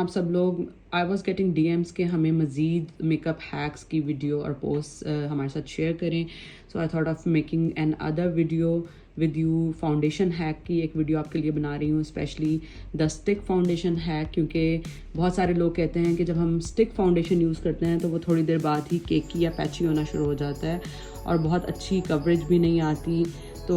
आप सब लोग, आई वॉज गेटिंग DMs के हमें मज़ीद मेकअप हैक्स की वीडियो और पोस्ट हमारे साथ शेयर करें. So I thought of making another video with you. Foundation hack की एक वीडियो आपके लिए बना रही हूँ, specially the stick foundation hack, क्योंकि बहुत सारे लोग कहते हैं कि जब हम स्टिक फाउंडेशन यूज़ करते हैं तो वो थोड़ी देर बाद ही केकी या पैची होना शुरू हो जाता है और बहुत अच्छी कवरेज भी नहीं आती. तो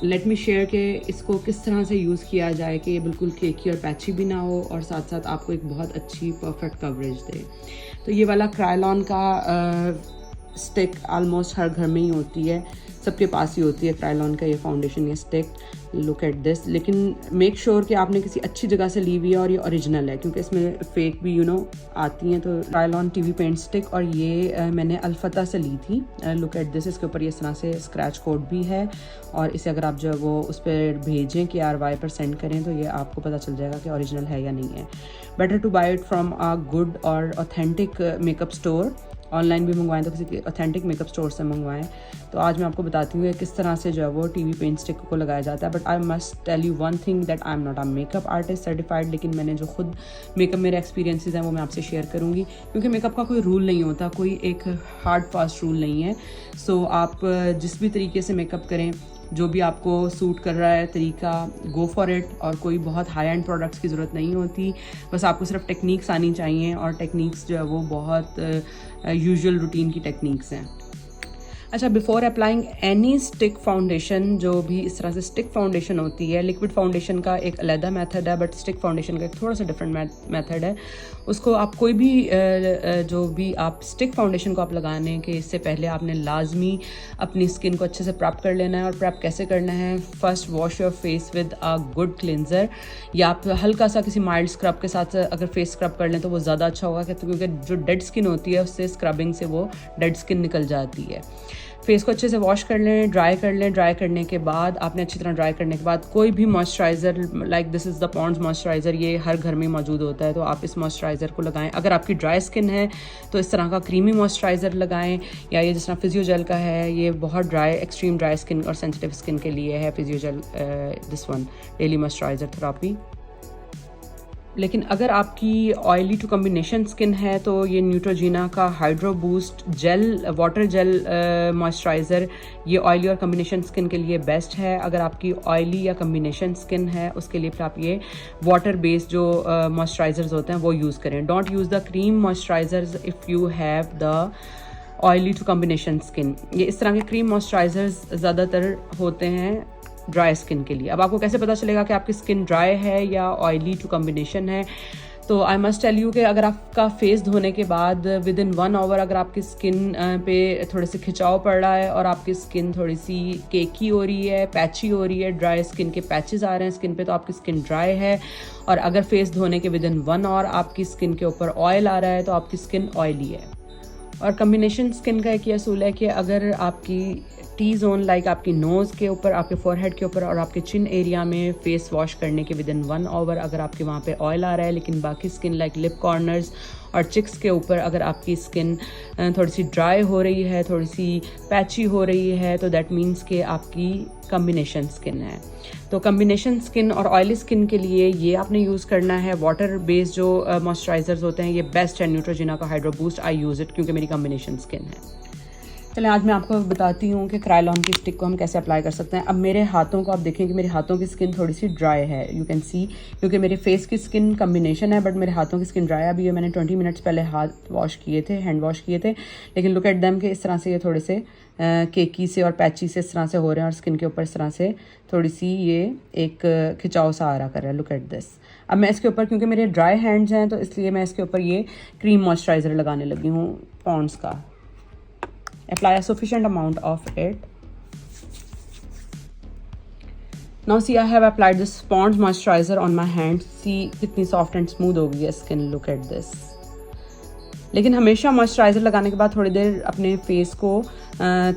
लेट मी शेयर कि इसको किस तरह से यूज़ किया जाए कि ये बिल्कुल केकी और पैची भी ना हो और साथ साथ आपको एक बहुत अच्छी परफेक्ट कवरेज दे. तो ये वाला क्रायलॉन का स्टिक ऑलमोस्ट हर घर में ही होती है, सबके पास ही होती है क्रायलॉन का ये फाउंडेशन, ये स्टिक. Look at this. लेकिन मेक श्योर कि आपने किसी अच्छी जगह से ली हुई है और ये ओरिजिनल है, क्योंकि इसमें फेक भी आती हैं. तो क्रायलॉन TV पेंट स्टिक, और ये मैंने अल्फता से ली थी. Look at this. इसके ऊपर ये इस तरह से स्क्रैच कोड भी है और इसे अगर आप जो है वो उस पर भेजें कि RY पर सेंड करें तो ये आपको पता चल जाएगा कि ओरिजिनल है या नहीं है. Better two by it from a good और ऑथेंटिक मेकअप स्टोर. ऑनलाइन भी मंगवाएं तो किसी ऑथेंटिक मेकअप स्टोर से मंगवाएं. तो आज मैं आपको बताती हूँ किस तरह से जो है वो TV पेंट स्टिक को लगाया जाता है. But I must tell you one thing, that I am not a makeup artist certified, लेकिन मैंने जो खुद मेकअप मेरे एक्सपीरियंसेस हैं वो मैं आपसे शेयर करूँगी, क्योंकि मेकअप का कोई रूल नहीं होता, कोई एक हार्ड फास्ट रूल नहीं है. सो आप जिस भी तरीके से मेकअप करें, जो भी आपको सूट कर रहा है तरीका, गो फॉर इट. और कोई बहुत हाई एंड प्रोडक्ट्स की ज़रूरत नहीं होती, बस आपको सिर्फ टेक्निक्स आनी चाहिए, और टेक्निक्स जो है वो बहुत यूजुअल रूटीन की टेक्निक्स हैं. अच्छा, before applying any stick foundation, जो भी इस तरह से स्टिक फाउंडेशन होती है, लिक्विड फाउंडेशन का एक अलग मेथड है, बट स्टिक फाउंडेशन का एक थोड़ा सा डिफरेंट मेथड है. उसको आप कोई भी जो भी आप स्टिक फाउंडेशन को आप लगाने के इससे पहले आपने लाजमी अपनी स्किन को अच्छे से प्रैप कर लेना है. और प्रैप कैसे करना है? First wash your face with a good cleanser, या आप हल्का सा किसी माइल्ड स्क्रब के साथ अगर फेस स्क्रब कर लें तो वो ज़्यादा अच्छा होगा, क्योंकि जो डेड स्किन होती है उससे स्क्रबिंग से वो डेड स्किन निकल जाती है. फेस को अच्छे से वॉश कर लें, ड्राई कर लें. ड्राई करने के बाद आपने अच्छी तरह ड्राई करने के बाद कोई भी moisturiser, like this is the Pond's moisturiser, ये हर घर में मौजूद होता है, तो आप इस मॉइस्चराइज़र को लगाएं. अगर आपकी ड्राई स्किन है तो इस तरह का क्रीमी मॉइस्चराइज़र लगाएं, या ये जिस तरह फिजियोजेल का है, ये बहुत ड्राई, एक्सट्रीम ड्राई स्किन और सेंसिटिव स्किन के लिए है Physiogel, this one daily moisturiser therapy. लेकिन अगर आपकी ऑयली टू कम्बिनेशन स्किन है तो ये न्यूट्रोजीना का hydro boost gel, water gel moisturiser, ये ऑयली और कम्बिनेशन स्किन के लिए बेस्ट है. अगर आपकी ऑयली या कम्बिनेशन स्किन है उसके लिए फिर आप ये वाटर बेस्ड जो मॉइस्चराइज़र्स होते हैं वो यूज़ करें. Don't use the cream moisturisers if you have the oily to combination skin. ये इस तरह के क्रीम मॉइस्चराइज़र्स ज़्यादातर होते हैं ड्राई स्किन के लिए. अब आपको कैसे पता चलेगा कि आपकी स्किन ड्राई है या ऑयली टू कम्बिनेशन है? तो आई मस्ट टेल यू कि अगर आपका फेस धोने के बाद विद इन 1 आवर अगर आपकी स्किन पे थोड़े से खिंचाव पड़ रहा है और आपकी स्किन थोड़ी सी केकी हो रही है, पैची हो रही है, ड्राई स्किन के पैचेस आ रहे हैं स्किन पे, तो आपकी स्किन ड्राई है. और अगर फेस धोने के विद इन 1 आवर आपकी स्किन के ऊपर ऑयल आ रहा है तो आपकी स्किन ऑयली है. और कम्बिनेशन स्किन का एक ये असूल है कि अगर आपकी T जोन, लाइक आपकी नोज़ के ऊपर, आपके फोरहेड के ऊपर और आपके चिन एरिया में फेस वॉश करने के विद इन 1 आवर अगर आपके वहाँ पे ऑयल आ रहा है, लेकिन बाकी स्किन लाइक लिप कॉर्नर्स और चिक्स के ऊपर अगर आपकी स्किन थोड़ी सी ड्राई हो रही है, थोड़ी सी पैची हो रही है, तो दैट मीन्स कि आपकी कम्बिनेशन स्किन है. तो कम्बिनेशन स्किन और ऑयली स्किन के लिए ये आपने यूज़ करना है वाटर बेस्ड जो मॉइस्चराइज़र्स होते हैं, ये बेस्ट है. न्यूट्रोजीना का hydro boost, I use it क्योंकि मेरी कम्बिनेशन स्किन है. चलें आज मैं आपको बताती हूँ कि क्रायलॉन की स्टिक को हम कैसे अप्लाई कर सकते हैं. अब मेरे हाथों को आप देखें कि मेरे हाथों की स्किन थोड़ी सी ड्राई है, यू कैन सी, क्योंकि मेरे फेस की स्किन कम्बिनेशन है बट मेरे हाथों की स्किन ड्राई है. अभी ये मैंने 20 मिनट्स पहले हाथ वॉश किए थे, हैंड वॉश किए थे, लेकिन लुक एट देम के इस तरह से ये थोड़े से केकी से और पैची से इस तरह से हो रहे हैं और स्किन के ऊपर इस तरह से थोड़ी सी ये एक खिंचाव सा आ रहा कर रहा है. Look at this. अब मैं इसके ऊपर, क्योंकि मेरे ड्राई हैंड्स हैं तो इसलिए मैं इसके ऊपर ये क्रीम मॉइस्चराइज़र लगाने लगी हूँ पॉन्ड्स का. Apply a sufficient amount of it. Now see, I have applied this Pond's moisturizer on my hand. See कितनी soft and smooth हो गई है skin. Look at this. लेकिन हमेशा मॉइस्चराइज़र लगाने के बाद थोड़ी देर अपने फेस को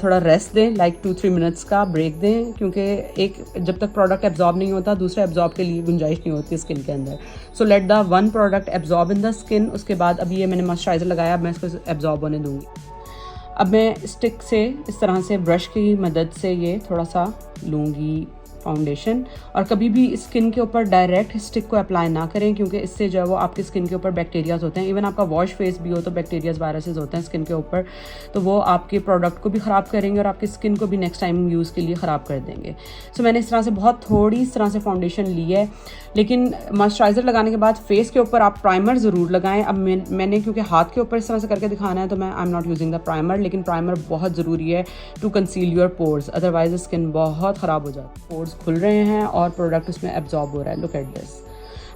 थोड़ा रेस्ट दें, लाइक 2-3 मिनट्स का ब्रेक दें, क्योंकि एक जब तक प्रोडक्ट एब्जॉर्ब नहीं होता दूसरे एब्जॉर्ब के लिए गुंजाइश नहीं होती स्किन के अंदर. So let the one product absorb in the skin. उसके बाद अभी ये मैंने मॉइस्चराइज़र लगाया, अब मैं इसको एब्जॉर्ब होने दूँगी. अब मैं स्टिक से इस तरह से ब्रश की मदद से ये थोड़ा सा लूँगी फाउंडेशन। और कभी भी स्किन के ऊपर डायरेक्ट स्टिक को अप्लाई ना करें, क्योंकि इससे जो है वो आपकी स्किन के ऊपर बैक्टीरियाज होते हैं। इवन आपका वॉश फेस भी हो तो बैक्टीरियाज वायरसेस होते हैं स्किन के ऊपर, तो वो आपके प्रोडक्ट को भी ख़राब करेंगे और आपकी स्किन को भी नेक्स्ट टाइम यूज़ के लिए ख़राब कर देंगे। सो मैंने इस तरह से बहुत थोड़ी इस तरह से फाउंडेशन ली है, लेकिन मॉइस्चराइज़र लगाने के बाद फेस के ऊपर आप प्राइमर ज़रूर लगाएं। अब मैंने क्योंकि हाथ के ऊपर इस तरह से करके दिखाना है तो मैं I am not using the primer, लेकिन प्राइमर बहुत ज़रूरी है to conceal your pores, otherwise skin बहुत ख़राब हो जाती है। पोर्स खुल रहे हैं और प्रोडक्ट उसमें एब्जॉर्ब हो रहा है। Look at this.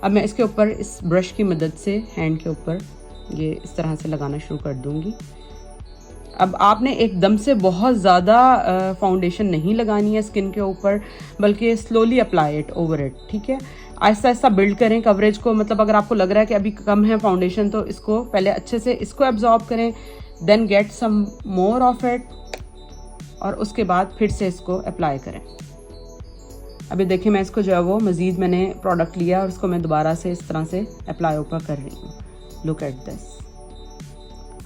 अब मैं इसके ऊपर इस ब्रश की मदद से हैंड के ऊपर ये इस तरह से लगाना शुरू कर दूँगी। अब आपने एकदम से बहुत ज़्यादा फाउंडेशन नहीं लगानी है स्किन के ऊपर, बल्कि slowly apply it over it, ठीक है। आहिस्ता आहिस्ता बिल्ड करें कवरेज को। मतलब अगर आपको लग रहा है कि अभी कम है फाउंडेशन तो इसको पहले अच्छे से इसको एब्जॉर्ब करें, then get some more of it, और उसके बाद फिर से इसको अप्लाई करें। अभी देखिए मैं इसको जो है वो मज़ीद मैंने प्रोडक्ट लिया और इसको मैं दोबारा से इस तरह से अप्लाई ऊपर कर रही हूँ। Look at this.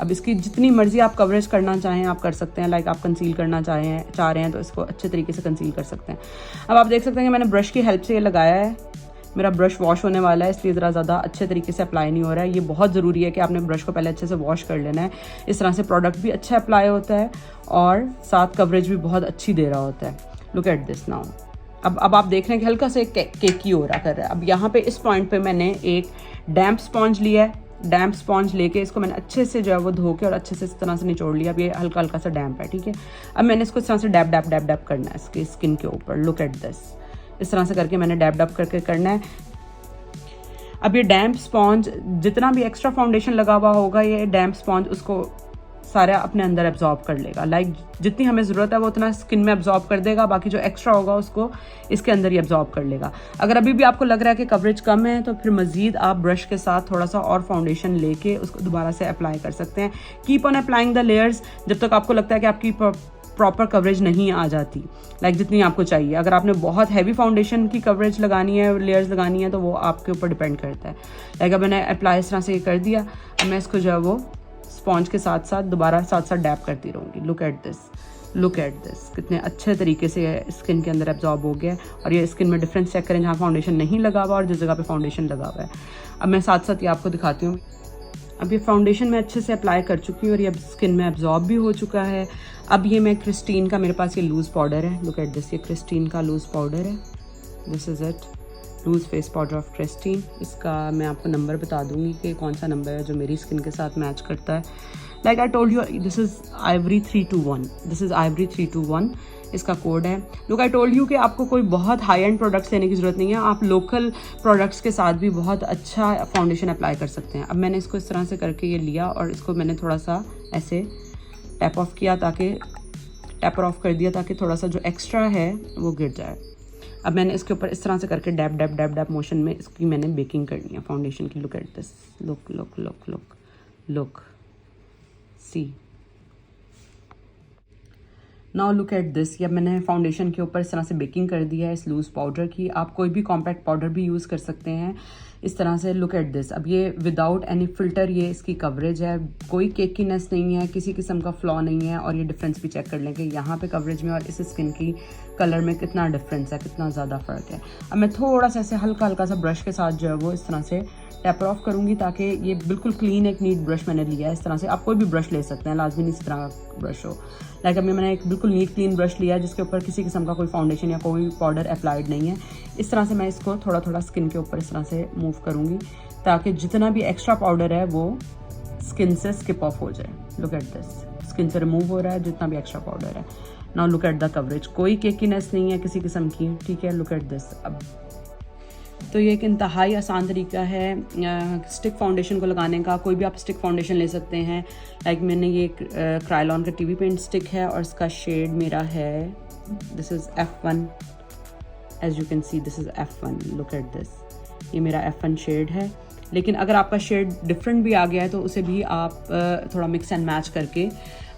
अब इसकी जितनी मर्जी आप कवरेज करना चाहें आप कर सकते हैं। लाइक आप कंसील करना चाह रहे हैं तो इसको अच्छे तरीके से कंसील कर सकते हैं। अब आप देख सकते हैं कि मैंने ब्रश की हेल्प से ये लगाया है। मेरा ब्रश वॉश होने वाला है, इसलिए ज़रा ज़्यादा अच्छे तरीके से अप्लाई नहीं हो रहा है। ये बहुत ज़रूरी है कि आपने ब्रश को पहले अच्छे से वॉश कर लेना है। इस तरह से प्रोडक्ट भी अच्छा अप्लाई होता है और साथ कवरेज भी बहुत अच्छी दे रहा होता है। Look at this now. अब आप देख रहे हैं कि हल्का से केकी हो रहा कर रहा है। अब यहाँ पे इस पॉइंट पे मैंने एक डैम्प स्पॉन्ज लिया है। डैम्प स्पॉन्ज लेके इसको मैंने अच्छे से जो है वो धो के और अच्छे से इस तरह से निचोड़ लिया। अब ये हल्का हल्का सा डैम्प है, ठीक है। अब मैंने इसको इस तरह से डैप डैप डैप डैप करना है इसके स्किन के ऊपर। Look at this. इस तरह से करके मैंने डैप डैप करके करना है। अब ये डैम्प स्पॉन्ज जितना भी एक्स्ट्रा फाउंडेशन लगा हुआ होगा, ये डैम्प स्पॉन्ज उसको सारा अपने अंदर एब्जॉर्ब कर लेगा। लाइक जितनी हमें ज़रूरत है वो उतना स्किन में एब्जॉर्ब कर देगा, बाकी जो एक्स्ट्रा होगा उसको इसके अंदर ही एब्जॉर्ब कर लेगा। अगर अभी भी आपको लग रहा है कि कवरेज कम है तो फिर मज़ीद आप ब्रश के साथ थोड़ा सा और फाउंडेशन लेके उसको दोबारा से अप्लाई कर सकते हैं। Keep on applying the layers जब तक आपको लगता है कि आपकी प्रॉपर कवरेज नहीं आ जाती, लाइक जितनी आपको चाहिए। अगर आपने बहुत हैवी फाउंडेशन की कवरेज लगानी है, लेयर्स लगानी है, तो वो आपके ऊपर डिपेंड करता है। लाइक अब मैंने अप्लाई इस तरह से ये कर दिया। अब मैं इसको जो है वो स्पॉन्ज के साथ साथ दोबारा साथ साथ डैप करती रहूँगी। Look at this. Look at this. कितने अच्छे तरीके से स्किन के अंदर एब्जॉर्ब हो गया। और ये स्किन में डिफरेंस चेक करें जहाँ फाउंडेशन नहीं लगा हुआ और जिस जगह पे फाउंडेशन लगा हुआ है। अब मैं साथ साथ ये आपको दिखाती हूँ। अब ये फाउंडेशन मैं अच्छे से अप्लाई कर चुकी हूँ और ये अब स्किन में एब्जॉर्ब भी हो चुका है। अब ये मैं क्रिस्टीन का, मेरे पास ये लूज़ पाउडर है। Look at this. ये क्रिस्टीन का लूज़ पाउडर है। This is it, loose face powder of Christine. इसका मैं आपको नंबर बता दूंगी कि कौन सा नंबर है जो मेरी स्किन के साथ मैच करता है। Like I told you, this is Ivory 321। This is Ivory 321 इसका कोड है। लुक आई टोल्ड यू कि आपको कोई बहुत हाई एंड प्रोडक्ट्स लेने की ज़रूरत नहीं है। आप लोकल प्रोडक्ट्स के साथ भी बहुत अच्छा फाउंडेशन अप्लाई कर सकते हैं। अब मैंने इसको इस तरह से करके ये लिया और इसको मैंने थोड़ा सा ऐसे टैप ऑफ किया, ताकि टैपर ऑफ कर दिया ताकि थोड़ा सा जो एक्स्ट्रा है वो गिर जाए। अब मैंने इसके ऊपर इस तरह से करके dab dab dab dab motion में इसकी मैंने बेकिंग करनी है फाउंडेशन की। Look at this. Look look look look look see. Now look at this. ये मैंने फाउंडेशन के ऊपर इस तरह से बेकिंग कर दिया है इस लूज़ पाउडर की। आप कोई भी कॉम्पैक्ट पाउडर भी यूज़ कर सकते हैं इस तरह से। Look at this. अब ये विदाउट एनी फिल्टर ये इसकी कवरेज है, कोई केकीनेस नहीं है, किसी किस्म का फ्लॉ नहीं है। और ये डिफरेंस भी चेक कर लें कि यहाँ पे कवरेज में और इस स्किन की कलर में कितना डिफरेंस है, कितना ज़्यादा फ़र्क है। अब मैं थोड़ा सा ऐसे हल्का हल्का सा ब्रश के साथ जो है वो इस तरह से टैपर ऑफ करूँगी, ताकि ये बिल्कुल क्लीन एक नीट ब्रश मैंने लिया है। इस तरह से आप कोई भी ब्रश ले सकते हैं, लाजमी नहीं इस तरह का ब्रश हो। लाइक अभी मैंने एक बिल्कुल नीट क्लीन ब्रश लिया है जिसके ऊपर किसी किस्म का कोई फाउंडेशन या कोई पाउडर अप्लाइड नहीं है। इस तरह से मैं इसको थोड़ा थोड़ा स्किन के ऊपर इस तरह से मूव करूँगी ताकि जितना भी एक्स्ट्रा पाउडर है वो स्किन से स्किप ऑफ हो जाए। Look at this. स्किन से रिमूव हो रहा है जितना भी एक्स्ट्रा पाउडर है। Now look at the coverage. कोई केकीनेस नहीं है किसी किस्म की, ठीक है। Look at this. अब तो ये एक इंतहाई आसान तरीका है स्टिक फाउंडेशन को लगाने का। कोई भी आप स्टिक फाउंडेशन ले सकते हैं। लाइक मैंने ये क्रायलॉन का टीवी पेंट स्टिक है और इसका शेड मेरा है, this is F1। As you can see this is F1। Look at this. ये मेरा F1 शेड है। लेकिन अगर आपका शेड डिफरेंट भी आ गया है तो उसे भी आप थोड़ा मिक्स एंड मैच करके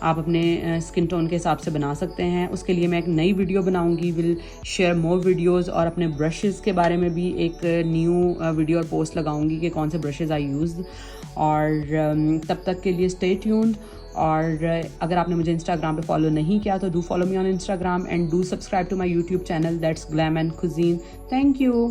आप अपने स्किन टोन के हिसाब से बना सकते हैं। उसके लिए मैं एक नई वीडियो बनाऊंगी, विल शेयर मोर वीडियोस, और अपने ब्रशेस के बारे में भी एक न्यू वीडियो और पोस्ट लगाऊंगी कि कौन से ब्रशेस आई यूज़। और तब तक के लिए स्टे ट्यून्ड और अगर आपने मुझे इंस्टाग्राम पे फॉलो नहीं किया तो do follow me on Instagram and do subscribe to my YouTube channel that's Glam and Cuisine. Thank you.